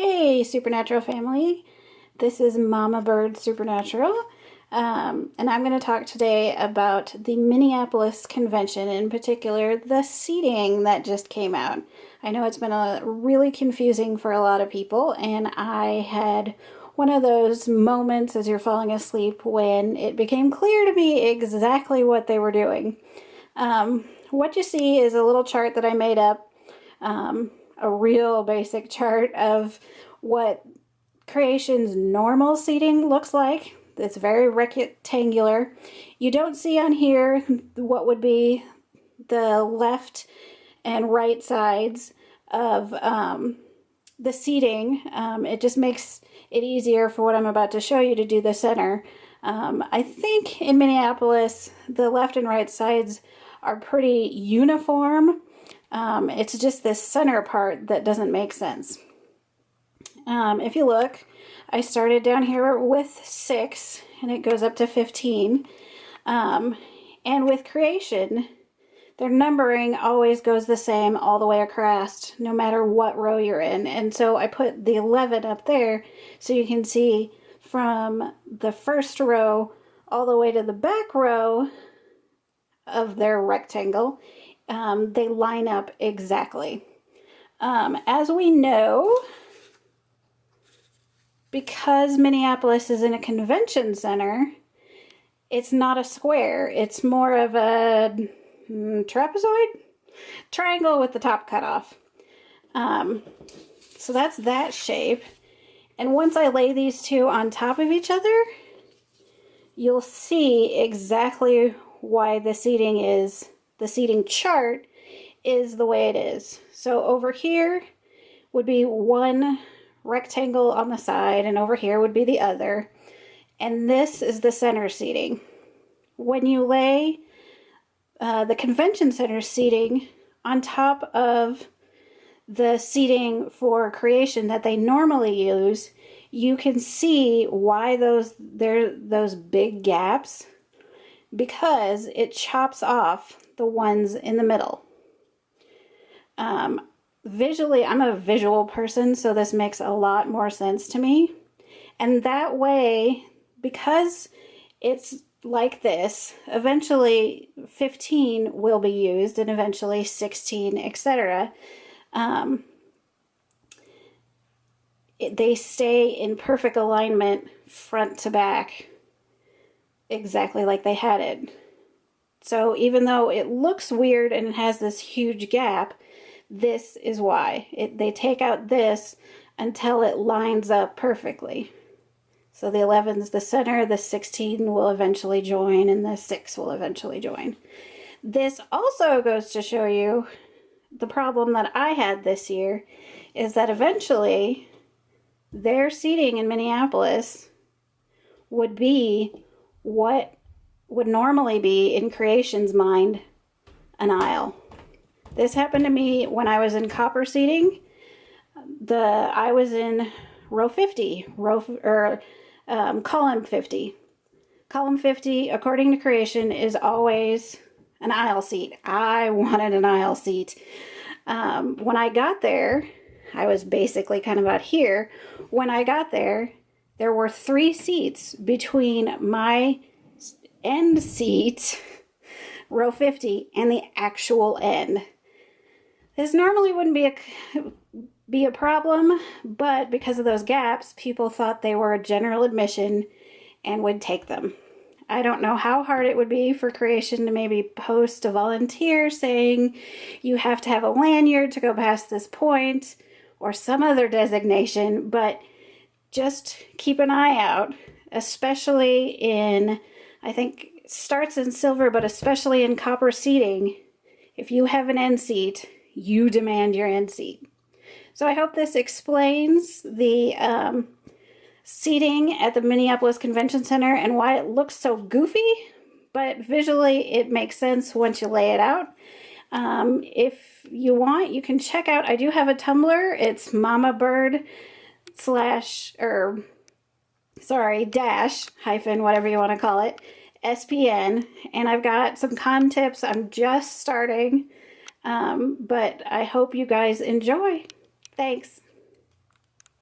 Hey, Supernatural family. This is Mama Bird Supernatural. And I'm going to talk today about the Minneapolis Convention, in particular, the seating that just came out. I know it's been really confusing for a lot of people, and I had one of those moments as you're falling asleep when it became clear to me exactly what they were doing. What you see is a little chart that I made up. A real basic chart of what creation's normal seating looks like. It's very rectangular. You don't see on here what would be the left and right sides of the seating. It just makes it easier for what I'm about to show you to do the center. I think in Minneapolis, the left and right sides are pretty uniform. It's just this center part that doesn't make sense. If you look, I started down here with 6 and it goes up to 15. And with creation, their numbering always goes the same all the way across, no matter what row you're in. And so I put the 11 up there so you can see from the first row all the way to the back row of their rectangle. They line up exactly. As we know, because Minneapolis is in a convention center, it's not a square. It's more of a trapezoid? Triangle with the top cut off. So that's that shape. And once I lay these two on top of each other, you'll see exactly why the seating chart is the way it is. So over here would be one rectangle on the side, and over here would be the other. And this is the center seating. When you lay the convention center seating on top of the seating for creation that they normally use, you can see why those big gaps, because it chops off the ones in the middle. Visually, I'm a visual person, so this makes a lot more sense to me. And that way, because it's like this, eventually 15 will be used, and eventually 16, etc. They stay in perfect alignment front to back, exactly like they had it. So even though it looks weird and it has this huge gap, this is why. They take out this until it lines up perfectly. So the 11's the center, the 16 will eventually join, and the 6 will eventually join. This also goes to show you the problem that I had this year, is that eventually their seating in Minneapolis would be what would normally be in creation's mind an aisle. This happened to me when I was in copper seating. I was in row 50, column 50. Column 50, according to creation, is always an aisle seat. I wanted an aisle seat. When I got there, I was basically kind of out here. When I got there, there were 3 seats between my end seat, row 50, and the actual end. This normally wouldn't be a problem, but because of those gaps, people thought they were a general admission and would take them. I don't know how hard it would be for creation to maybe post a volunteer saying you have to have a lanyard to go past this point or some other designation, but just keep an eye out, especially in, I think it starts in silver, but especially in copper seating. If you have an end seat, you demand your end seat. So I hope this explains the seating at the Minneapolis Convention Center and why it looks so goofy, but visually it makes sense once you lay it out. If you want, you can check out, I do have a Tumblr. It's mamabird dash hyphen, whatever you want to call it, SPN. And I've got some con tips. I'm just starting. But I hope you guys enjoy. Thanks.